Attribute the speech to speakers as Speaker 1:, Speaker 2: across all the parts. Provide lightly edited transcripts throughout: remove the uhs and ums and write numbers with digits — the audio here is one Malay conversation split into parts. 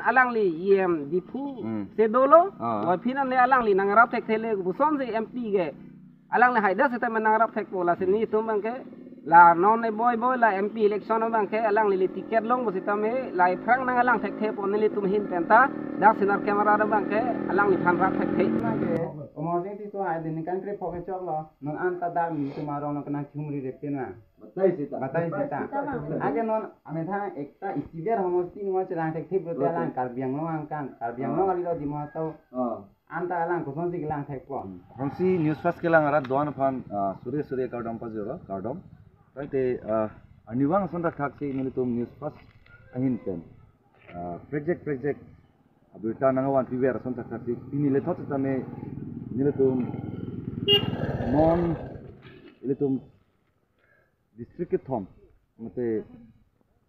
Speaker 1: alang li yem dipu sedolo wa phina ne alang li nang rap tek thele buson se MP ge alang le haida se ta nang rap tek bola se ni tum bang ke la non ne boy la MP election bang ke alang li tiket long bu sita me la frang nang alang tek the pon li tum hin penta dak sinar camera da bang ke alang li phan rap tek the
Speaker 2: Omorjing ti so ai din kan kre phoke chok lo non anta da mi tumaro no kana chumri rekte na batai sita age non ame tha ekta istiver homosti no chlang tek thip rote alang karbiang no angkan karbiang no ali lo di ma to anta alang ko sonsi gilang tek po
Speaker 3: honsi news fast kelang arat doan phan sure kardom pajero kardom taite aniwang sonda thak se militum news fast ahin pen project abita nangawan piwer sonda thak se pini le thot tame militum non militum district thom mate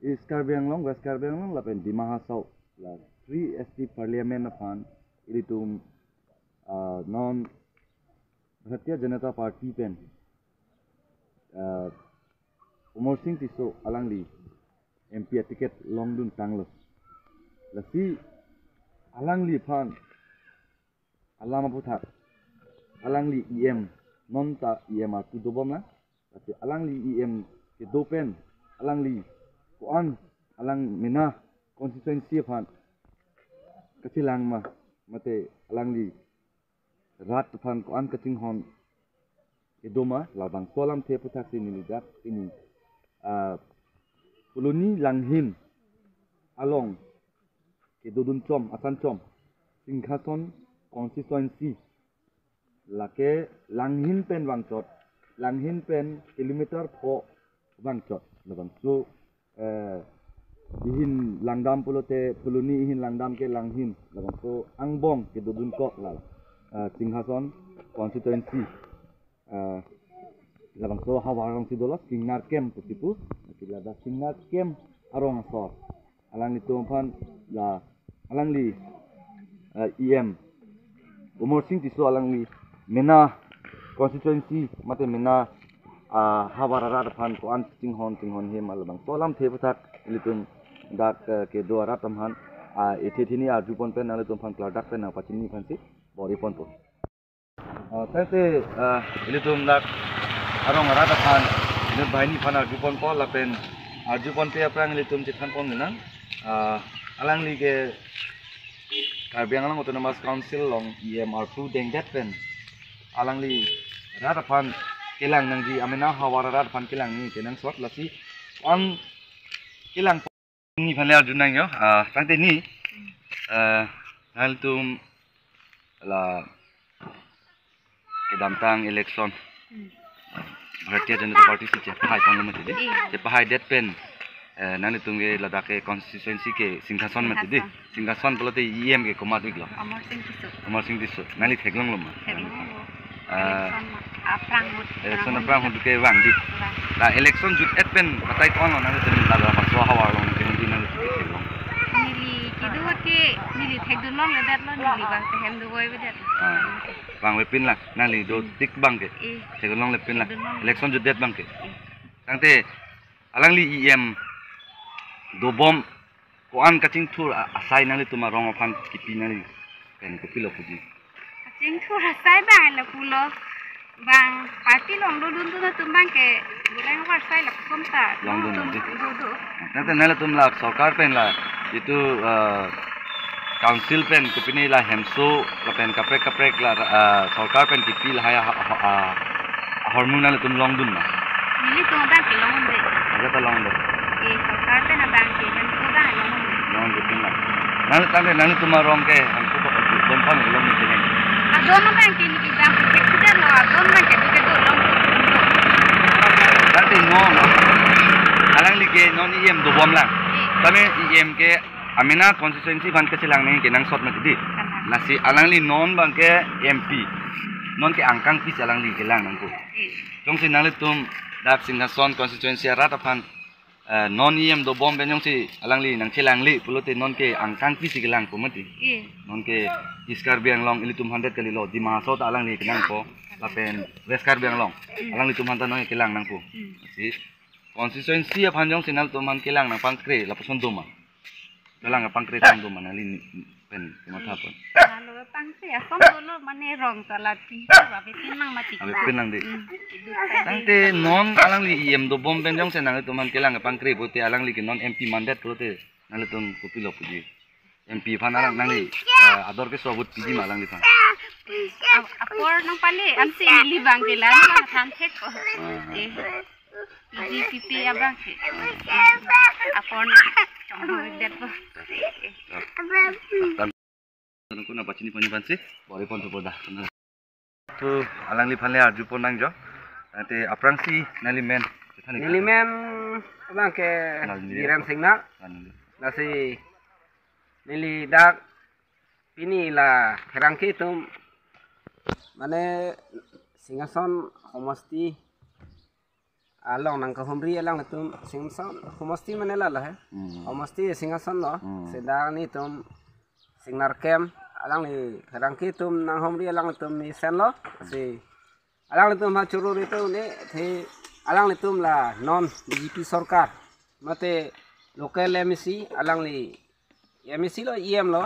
Speaker 3: East Karbi Anglong West Karbi Anglong la pen Dimahasau la 3 ST parliament aphan militum non Bharatiya Janata Party pen Umar Singh tiso alangli MP ticket longdun tanglo lasi alangli phan alama puthak alangli EM non ta EM tu dobona tapi alangli EM ke dopen alangli koan alang mina constituency phan kachilang ma mate alangli rat phan koan kaching hon edoma labang solam the puthak sini dak ini Puluni langhin along ke dodun chom asan chom Singhason constituency lake langhin pen wangchot langhin pen kilometer po wangchot labang so ihin langdam pulote puluni ihin langdam ke langhin labang so angbong ke dodun ko la Singhason constituency labang so hawarong sidolos Singnar kem putipu kila da Singnar kem arong so alang itu phan la alang li EM Umar Singh tiso alang li mena constituency mate mena hawarara phan ko an tinghon he malbang solam the putak litum dak ke doara tamhan ethithini arjupon pen ale tum phan kladak pen pachini phansi bori pon po tate litum dak arong rata phan ne baini phan arjupon ko la pen arjupon pe aprang litum chithan pon na alang li ke Karbi Anglong Autonomous Council long EMR2 dengdet pen alang li rata phan kilang nang di amena hawara rat phan kilang ni kenang sot lasi on kilang ni phan le arjunang yo tangte ni hal tum la kedamtang election Bharatiya Janata Party se chepahai pon mate de chepahai det pen nani tumge ladake constituency ke Singhason mate de Singhason bolote EM ke koma diglo Umar Singh tiso nali theglong loma election aprang hud ke wang di la election jut et pen batai on nani tum la baswa hawa long ke hindi nani theglong
Speaker 4: nili kidu ke nili thegdun long le dat lo nili bang hem du boy bedat
Speaker 3: bang we pin la nali do tik bang ke theglong le pin la election jut det bang ke tangte alang li EM do bom ko an kaching thur asai nali tuma rong phan kipi nali pen ko pilo puji
Speaker 4: kaching thur asai bang la pulo bang party long dun tu na tumbang ke bulang war sai la somta
Speaker 3: long dun tante nali tum la sarkar pen la itu council pen kupini la hemso la pen kaprek la sarkar pen kipi la haya hormonal tum long dun na
Speaker 4: nili tu bang ke long de
Speaker 3: agata long de
Speaker 4: sarkar pen bang ke hemso bang
Speaker 3: long de pin la nali tante nali tuma rong ke हमको don phan long ni tene
Speaker 4: dono bang ke ni bang ke kida no don bang ke do long
Speaker 3: tante no alang li ke non EM do bom lang tame EM ke amena constituency ban ke silang nei ke nang sot ma di nasi alang li non bang ke MP non ke angkang pi alang li ke lang nang ko jong sin nang le tum dak Singhason constituency rat aphan non EM do bom ben jong si alang li nang chilang li pulote non ke angkang pi ke lang ko mati non ke East Karbi Anglong ilitum 100 kali lo Dimahasau ta alang li ke nang ko lapen West Karbi Anglong alang li tum han ta no ke lang nang ko si constituency aphan jong sinal tum han ke lang nang pang kre la pason doma dalang pangkre tang do mana li pen mata pun
Speaker 4: Kalau pangse ya som dulu mana rong salati, tapi tinang mati.
Speaker 3: abe penang de tangte non alang li do bom ben jong senang tu man kelang pangkre bote alang li ke non MP mandate prote nale tum kopilo puji MP phan alang nang li ador ke sobut piji malang li phan
Speaker 4: Apor nang pali, ansi nili bang kila nang thantek ko. GPP abang ke. Apor nang det ko.
Speaker 3: ko na bachini pani banse bore pon to boda tu alang li phan le arju pon nang jo ate aprangsi nali men
Speaker 1: Nilimen abang ke diran singna nasi nili dak ini lah herangki tum mane singason homosti along nang ka homri alang tum singason homosti mane la he homosti singason lo sedang ni tum singnar kem alang ni herangki tum nang homri alang tum ni sen lo si alang tum ha churur itu ni thi alang ni tum la non BJP sarkar mate local MEC alang li MEC lo IM lo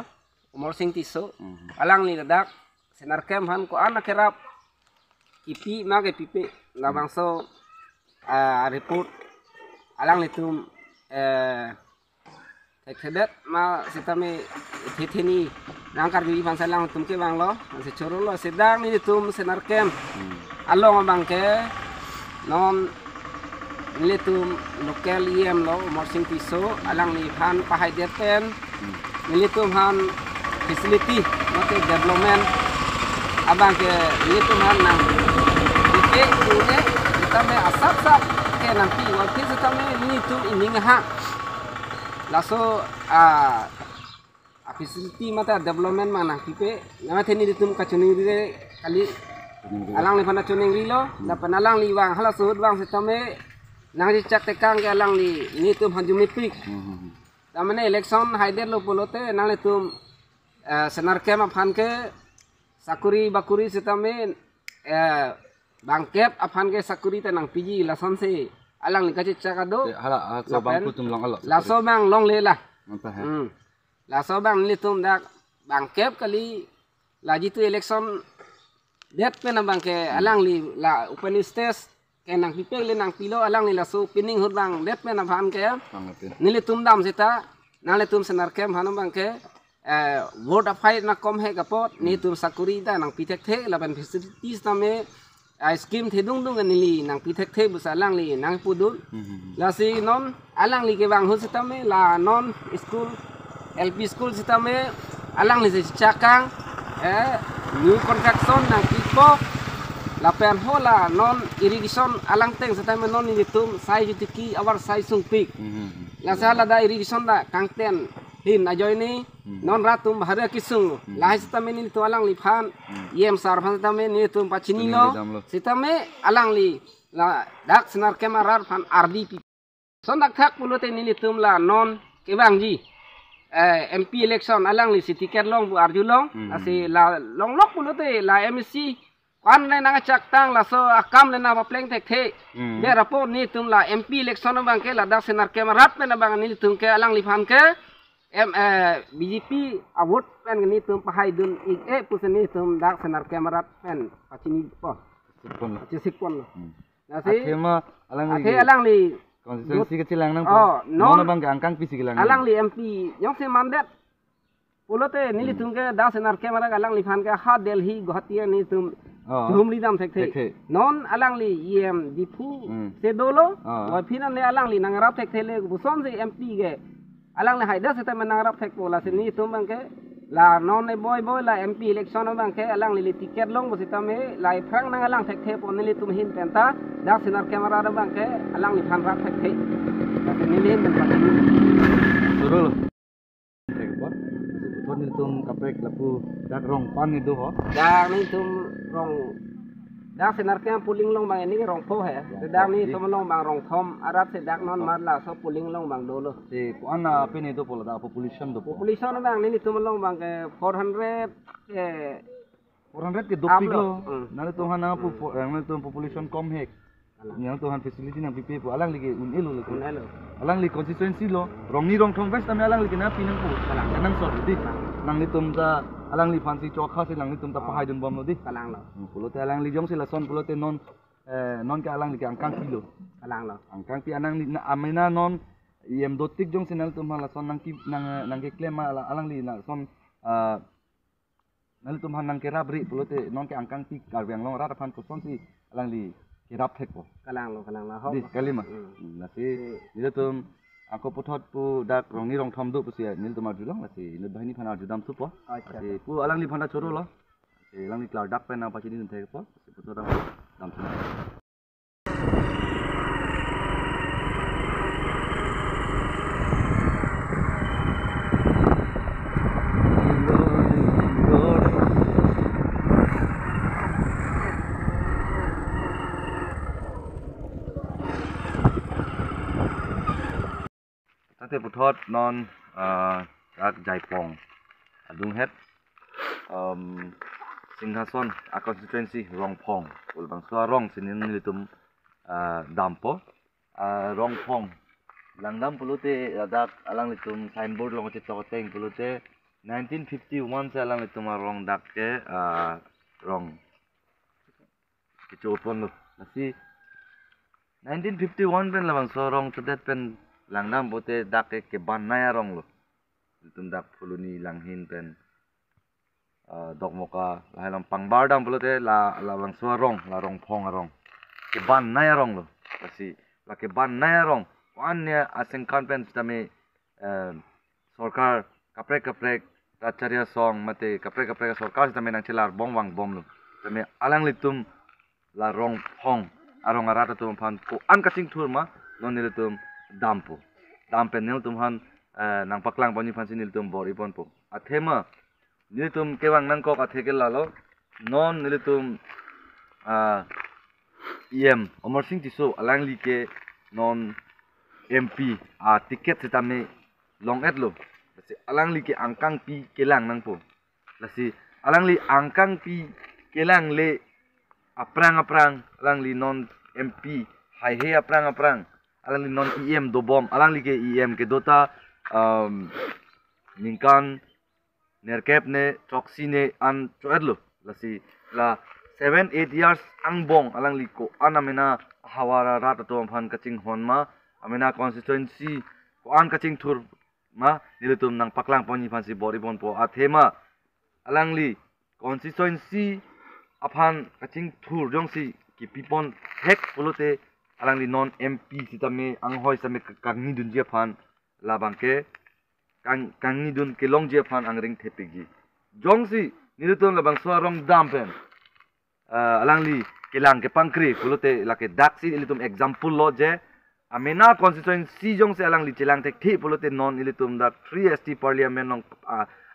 Speaker 1: umur sing tiso alang li dak senar kem han ko anak kerap kipi mage pipi la bangso report alang li tum kedet ma sitame thithini nangkar di bangsa lang tum ke bang lo se choro lo sedang ni tum senar kem along bang ke non nili tum local IM lo umur sing tiso alang li han pahai deten nili tum han facility mate development abang ke itu mana ike punya kita me asap sap ke nanti waktu kita me ini tu ini ngah laso facility mate development mana kipe nama teni ditum kacuni dire kali alang li pana cuning rilo da panalang li wang hala sud wang kita me nang cak tekang ke alang li ini tu hanjumi pik damane election haider lo polote nang le tum senar kem aphan ke sakuri bakuri sitame bangkep aphan ke sakuri tenang piji lason se alang likache chakado
Speaker 3: hala so bang putum long alo
Speaker 1: laso bang long lela
Speaker 3: mata he
Speaker 1: laso bang litum dak bangkep kali laji tu election det pena bangke alang li la open stage ke nang pipek le nang pilo alang li laso pining hut bang det pena aphan ke nilitum dam sita nale tum senar kem hanam bangke vote fight na kom he kapot ni tum sakuri da nang pitek the laban facilities name scheme the dung dung nili nang pitek the busa lang li nang pudul la si non alang li ke bang hu sitame la non school LP school sitame alang li se chakang new construction nang pipo la pen hola non irrigation alang teng sitame non ni tum sai jutiki awar sai sung pik la sala da irrigation da kangten hin ajoy ni non ratum bahare kisung lahai sitame ni tu alang li phan yem sar phan sitame ni tum pachini lo sitame alang li la dak senar kemarar phan RDP son dak thak pulote ni tum la non ke bang ji MP election alang li city ker long bu arjulong asi la long lok pulote la MEC kan le nang chak tang la so akam le na pleng tek the de rapor ni tum la MP election bang ke la dak senar kemarat pe na bang ni tum ke alang li phan ke BJP awut pen ni tum pahai dun pusen ni tum dak senar kemarat pen pachini po sipon nasi alang li
Speaker 3: konstitusi kecil lang nang po non bang angkang pisi lang
Speaker 1: alang li MP yang se mandat pulote ni tum ke dak senar kemarat alang li phan ke ha Delhi Guwahati ni tum Jumli dam thek non alang li IM dipu se dolo wa phina ne alang li nangarap thek thele busom se MP ge alang le haida seta menarap thek bola sini tum bangke la non ne boy la MP election bangke alang li tiket long bosita me la frang nang alang thek thep on li tum hin penta dak sinar kamera da bangke alang li phan rap thek thek sini li men bangke
Speaker 3: surul thek bot ton ni tum kapek lapu dak rong pan ni do ho
Speaker 1: dak ni tum rong dak sinar kam puling long bang ini rong pho he dak ni tum long bang rong thom arat se dak non mar la so puling long bang dolo
Speaker 3: se ko ana pe ni do pola da population
Speaker 1: bang ni tum long bang ke 400
Speaker 3: ke do piglo nale to hana pu population kom hek yang Tuhan facility nang pipi po alang lagi un elo
Speaker 1: Un elo.
Speaker 3: alang li consistency lo rong ni rong thong vest tami alang li napi nang po nang sort di nang li tum ta alang li fancy chokha se nang li tum ta pahai dun bom lo di
Speaker 1: Kalang lo.
Speaker 3: pulo te alang li jong se la son pulo te non non ka alang li ka angkang kilo
Speaker 1: Kalang lo.
Speaker 3: angkang pi anang li amena non iem dotik jong se nang tum la son nang ki nang ke klema alang li na son nang tum han nang ke rabri pulo te non ke angkang pi karbiang long ra pan ko son si alang li kirap thek po
Speaker 1: Kalang lo.
Speaker 3: di kalima nasi ini tum aku putot pu dak rongi rong thom du pu sia nil tum arjulong nasi ini bahini phana arjudam tu po nasi pu alang li phana choro lo nasi alang li klar dak pe na pa chini nun thek po nasi putot dam tu Tante putot non dak jaipong adung het Singhason a constituency Rongpong ul bang so rong sinin nilitum dampo Rongpong langdam pulute dak alang litum signboard long che tokoteng pulute 1951 se alang litum rong dak ke rong kichopon lo nasi 1951 pen labang so rong tedet pen langnam bote dak ke ban naya rong lo tum dak fuluni langhin pen dokmoka lahelam pangbardam bote la bang so rong la rong phong rong ke ban naya rong lo kasi la ke ban naya rong wan aseng kan pen tame sarkar kaprek acharya song mate kaprek sarkar tame nang chelar bomwang bom lo tame alang litum la rong phong arong arata tum phan ko an kaching thur ma non nilitum dampo dampen nil tum han nang paklang bani phan sinil tum bor ipon po athema nilitum kewang nang kok athekel lalo non nilitum em omar singh tiso alang li ke non mp ticket setame long et lo lasi alang li ke angkang pi kelang nang po lasi alang li angkang pi kelang le aprang alang li non mp hai he aprang alang li non em do bom alang li ke em ke dota ningkan nerkep ne choksi ne an choedlo lasi la 7-8 years ang bong alang li ko anamena hawara rat to phan kaching honma amena constituency ko an kaching thur ma nilitum nang paklang poni phan si bori bon po athema alang li constituency aphan kaching thur jong si ki pipon hek polote alang li non mp sitame ang hoi same kangni dunjia phan labangke kangni dun ke long je phan ang ring thepegi jongsi nilitum labang swarong dampen alang li kelang ke pangkri polote lake daksi nilitum example lo je amena constituency jong se alang li chelang tek thi polote non nilitum da 3st parliament nong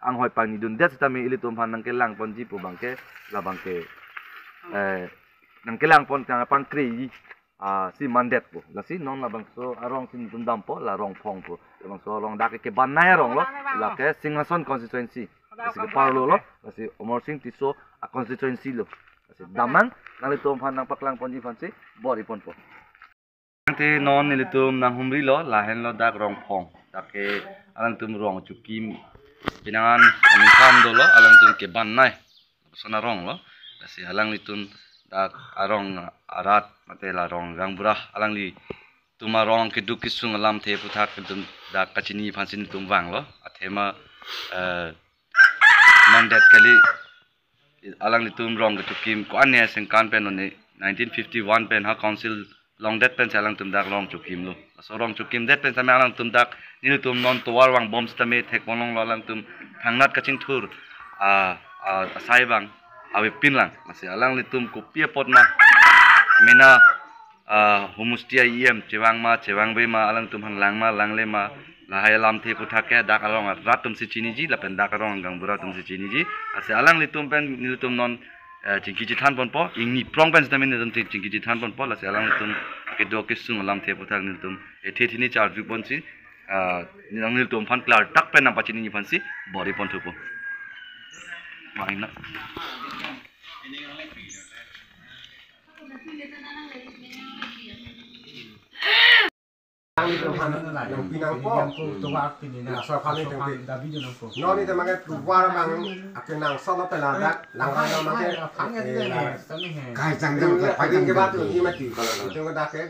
Speaker 3: ang hoi pang ni dun det sitame nilitum phan nang kelang ponji pu bangke labangke nang kelang pon kang pangkri si mandet po lasi non labang so arong sin tundam po la rong phong po labang so rong dak ke banaya rong lo la ke Singhason constituency lasi ke parlo lo lasi omor sing tiso a constituency lo lasi damang nalitum phan nang paklang ponji phan si bori pon po te non nilitum nang humri lo lahen lo dak rong phong dak ke alang tum rong chukim pinangan amikam do lo alang tum ke banai sona rong lo lasi alang litum dak arong arat mate la rong gangbura alang li tumarong ke dukisung alam the puthak tum dak kachini phansin tum wang lo athema mandat kali alang li tum rong ke tukim ko ane seng kan pen ne 1951 pen ha council long dat pen alang tum dak long chukim lo so rong chukim dat pen sama alang tum dak ni tum non towar wang bom stame thek bonong lo alang tum thangnat kaching thur asai bang awe pinlang masih alang litum kopia potma mena humustia iem cewang be ma alang tum hang langma langle ma lahai lam the puthake dak along ratum si chiniji lapen dak arong gang buratum si chiniji ase alang litum pen nilutum non chingki chithan pon po ingni prong pen stamin nilutum chingki chithan pon po lase alang litum ke do kisung lam the puthak nilutum ethe thini char ju pon si nilutum phan klar tak pen na pachini ni phan si bori pon thupo maina
Speaker 5: ni tuhan yang pinang po so kali tengki no ni temang ke war bang akin nang solo peladak lang ano make
Speaker 6: Kai chang jang
Speaker 5: pagi ke batu ni mati itu ke dak ke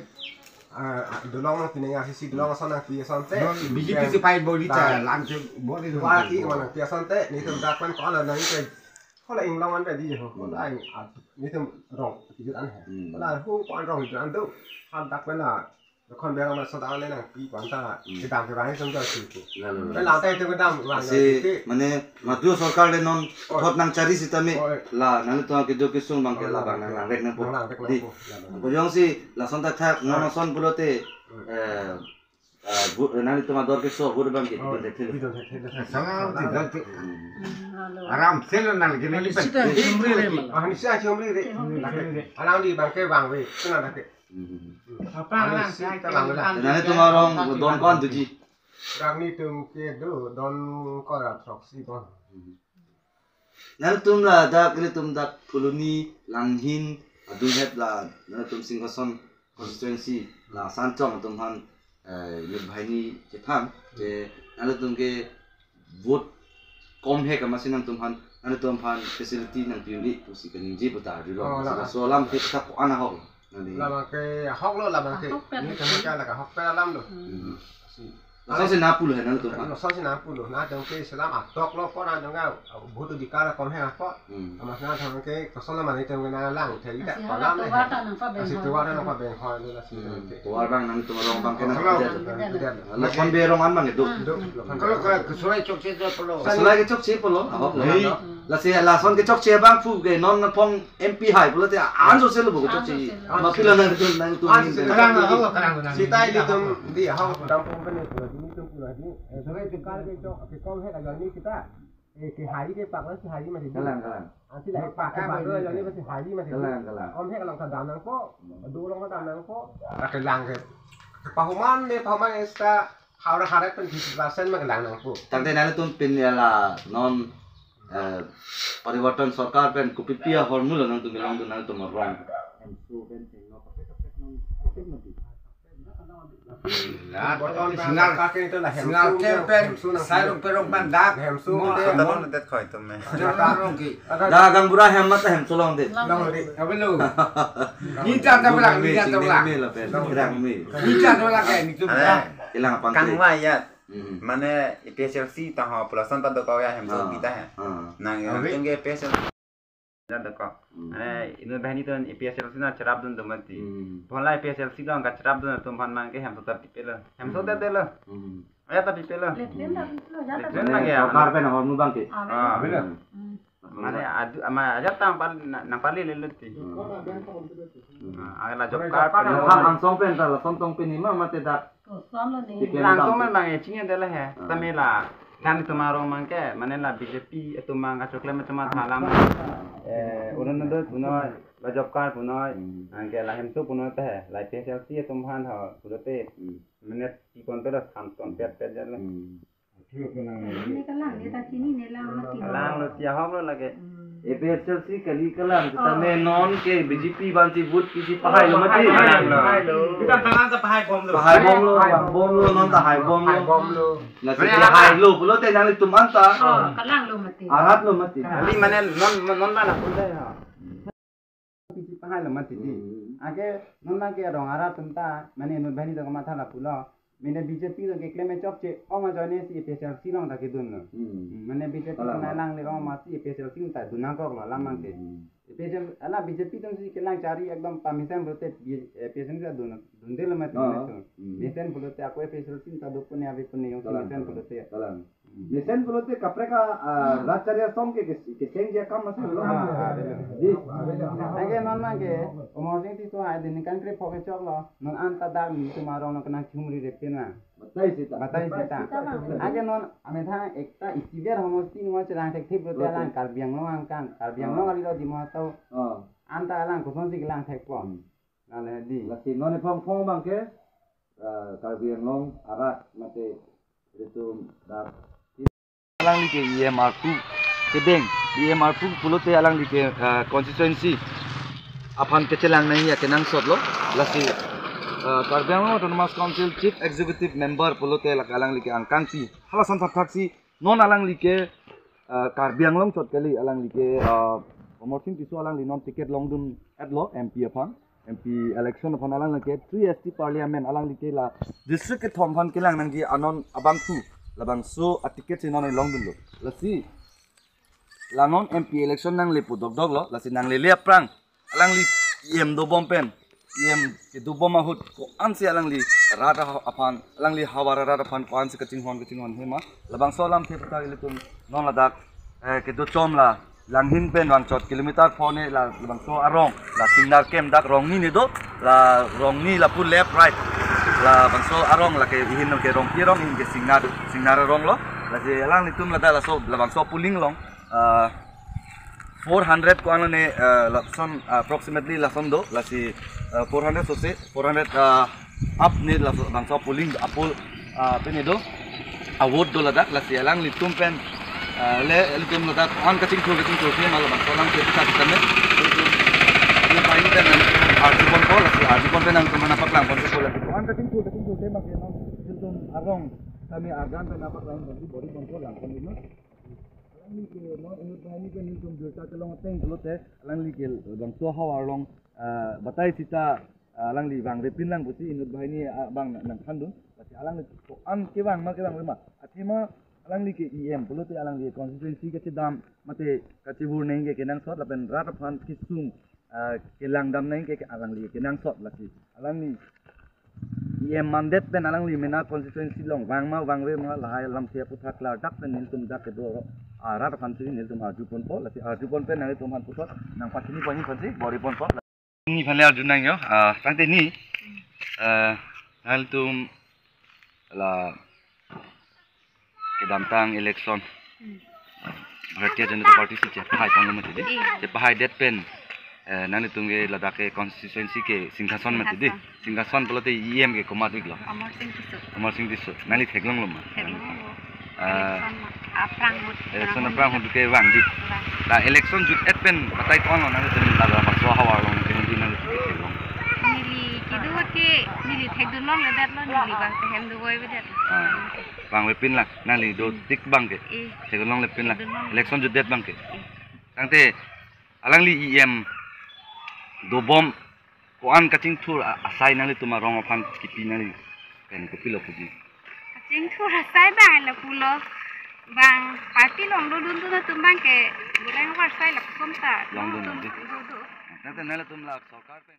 Speaker 5: dulong pining asisi dulong sana pi sante
Speaker 6: biji biji pai boli cha lang che boli
Speaker 5: wa ki mana pi sante ni tu dak kan ko la nang ke ko la ing long an pe di ko la ing ni tu rong ki an ko la hu ko an rong an tu han dak kan la con bé mà sao tao lên là cái quán ta cái đàm cái bán xong rồi chịu cái lão tay tôi cái đàm vàng
Speaker 3: si mane matu sarkar le non thot nang chari sitame la nang to ke do ke sung bang ke la bang nang rek na po di ko jong si la son ta thak ngona son bulote nang to ma dor ke so bur bang ke de thil
Speaker 6: sang ti dal ti aram sel nang ke ni pe
Speaker 5: ah ni sa chomri re alang di bang ke bang we kena dak
Speaker 3: nang to ma rong don kon tu ji
Speaker 5: rang ni tum ke do don ko ra troxy don
Speaker 3: nang tum la da kre tum da phuluni langhin adu het la nang tum singhason constituency la san chong tum han ये भाईनी चिथाम जे नाले तुमके वोट कम है कमा से नंग तुमहान नाले तुमहान फैसिलिटी नंग पिउली तुसी कनि जे बता दिलो सोलाम के तक आना हो नाले
Speaker 5: lama ke hok lo lama ke ni kan ka la ka hok pe lam lo
Speaker 3: so se na pulu है नाले तुमहान
Speaker 5: no so si na pu lo na dong ke salam a tok lo po na dong ga bhutu di ka la kom he po ama na thang ke ko so la ma ni tong na lang thei da pa lam le si tu wa na pa ben ho lo la si
Speaker 3: to war bang nang tumorong bang kena la kon be rong an bang itu
Speaker 6: kalau kalau suai chok che da polo
Speaker 3: selai ke chok che polo ahok la se la son ke chok che bang fu ke non na phong mp hai polo te an so se lo bo chok che ma pila nang tu
Speaker 5: si tai di tum di ho dam pong pe ni ni tum pu la ni so ke ka ke chok ke kom he da ni kita ke hari ke pak la si hari ma di
Speaker 3: kalang
Speaker 5: si la pak ka ba lo ni ma si hari ma di
Speaker 3: kalang
Speaker 5: om he ka lang ka dam nang po du long ka dam nang po ke lang ke pahuman ne pahuman esta hara hara pen 50% ma ke lang nang po
Speaker 3: tante nale tum pin la non परिवर्तन सरकार पेन कुपिपिया फॉर्मूला नंग तुम बिलोंग नंग तुम wrong
Speaker 6: singal kempen sarung perong pandak
Speaker 2: Tolong nanti kau itu meh.
Speaker 3: दा गंगुरा हेमत हेम सोलोंग दे
Speaker 6: apa lu kita tabelang kita tabelang
Speaker 3: me la pe rang me
Speaker 6: kita tabelang kayak itu
Speaker 3: ilang apa
Speaker 2: Kang Wayat. Mana PSLC tahu pelasan tak kau ya hemso kita ya. Nang yang tinggi PSLC. Ada kok. Ini bahani tu PSLC na cerap dun mati. Pula PSLC tu angkat cerap dun tu pan mang ke hemso tapi pela. Hemso dah dela. Ayat tapi pela. Letren lagi ya.
Speaker 3: Car पे ना hormu bang ke
Speaker 6: benar
Speaker 2: Mana adu ama aja tampal nampali leluti. Agak job card.
Speaker 3: हम song pe ta la song tong pe ni ma mate da
Speaker 2: Langsung memang ya cingnya adalah ya. Tapi lah kan itu marong mangke, mana lah BJP itu mangga coklat macam halam. Orang itu puno job card puno, angke lah hemsu puno teh, lah PSLC itu mahan ha, puno teh, mana di kontor lah samson pet jalan. Lang lo tiap hari lagi.
Speaker 3: APSLC kali kalam kita me non ke BJP banti vote kisi pahai lo mati
Speaker 6: kita tangan tak pahai bom
Speaker 3: lo non ta hai bom lo na se hai lo pulo te nang tum anta
Speaker 4: kalang lo mati
Speaker 3: arat lo mati
Speaker 2: Kali mana non mana pun dah. Kisi pahai lo mati di. Ake non lagi orang Arab tentang mana non bahani tu kemana lah pula. Mana BJP tu ke claim cok cek, orang join ni PSLC long tak kedun. Mana BJP tu nalang le orang masih PSLC tak dunang kok lah lama ke. PSLC, alah BJP tu mesti kelang cari ekdom pamisan berarti PSLC tu dundel mati mana tu. Misan berarti aku PSLC tak dukun ya, tapi yang misan berarti.
Speaker 3: Mesen pulo te kapre ka racharya som ke seng je kam masih lo ji
Speaker 2: Age non ke omosing ti tu ada ni kan kre phoke chok lo non anta da mi tu marong lo kena chumri re pena
Speaker 3: batai sita
Speaker 2: age non ame tha ekta isiver homosti no chang thek thip rote lang karbiang lo angkan karbiang lo ali lo di ma tau anta lang ko sonsi lang thek po nale di
Speaker 3: lasi non phong phong bang ke karbiang long arat mate itu da alang li ke EMR2 ke deng EMR2 pulo te alang li ke constituency aphan ke chelang nahi ya kenang sot lo lasi Karbi Anglong Autonomous Council Chief Executive Member polote la alang like angkang pi halasan taksi non alang like Karbi Anglong chot kali alang like promotion tisu alang li non ticket long dun adlo MP apang MP election upon alang like 3ST parliament alang like la district ke thom phan kelang nang gi anon abang tu labang so a ticket non long dun lo la si la non MP election nang le pudok dog lo la si nang le prang alang li yem do bompen yem ke du bom mahut ko ansi alang li rata apan alang li hawara rata apan ko ansi kaching hon hema labang solam the pata ile tum non ladak ke du chom la langhin pen wang chot kilometer phone la labang so arong la singnar kem dak rong ni ne do la rong ni la pu left right la bang so arong la ke hin ke rong pi rong in ke singnar rong lo la je alang li tum la da la so labang so puling long 400 ko ano ne lapson approximately lapson do lasi 400 so se 400 up ne lapson bang so pulling apol pene do award do ladak lasi alang litum pen le litum ladak on kaching thul ke mal bang so lang ke ta kitane ni pai ni dan arjupon ko lasi arjupon pen ang tumana paklang pon ko lasi on kaching thul ke mak no litum arong kami agan pen apak lain body control lang kon no Alang ke no inut bahani ke nitum berta kelong teng kelote alang li ke bang so hawa long batai sita alang li bang repin lang buti inut bahani bang nang khandun pasti alang li ko an ke bang ma lema athima alang li ke em kelote alang li constituency ke dam mate kachibur neng ke kenang sot lapen rat phan kisung ke lang dam neng ke alang li kenang sot lasi alang li em mandat pen alang li mena constituency long bang ma lahai lam sia puthak la dak pen niltum dak ke do rat phan sini niltum arjupon po lasi arjupon pen nang tum han pusot nang pasini pani phansi bori pon po ni phale arjun nang yo tangte ni hal tum la kedam tang election Bharatiya Janata Party se chepahai tang ma tidi chepahai det pen nang tum ge ladakh ke constituency ke singhason ma tidi singhason bolote em ke komat wiglo Amar Singh Disu nali theklong lom election aprang hund ke wang di la election jut et pen batai kon nang tum la ma so hawa long ke hindi nang theklong
Speaker 4: nili kidu ke nili thekdun long le dat lo nili bang hem du boy bedat
Speaker 3: bang we pin la nang li do tik bang ke theklong le pin la election jut det bang ke tangte alang li em do bom ko an kaching thur asai nang li tuma rong phan kipi nang li pen ko pilo puji
Speaker 4: kaching thur asai bang la pulo bang party long dun tu na tumbang ke bulan war sai la somta
Speaker 3: long dun tangte nang tum la sarkar pen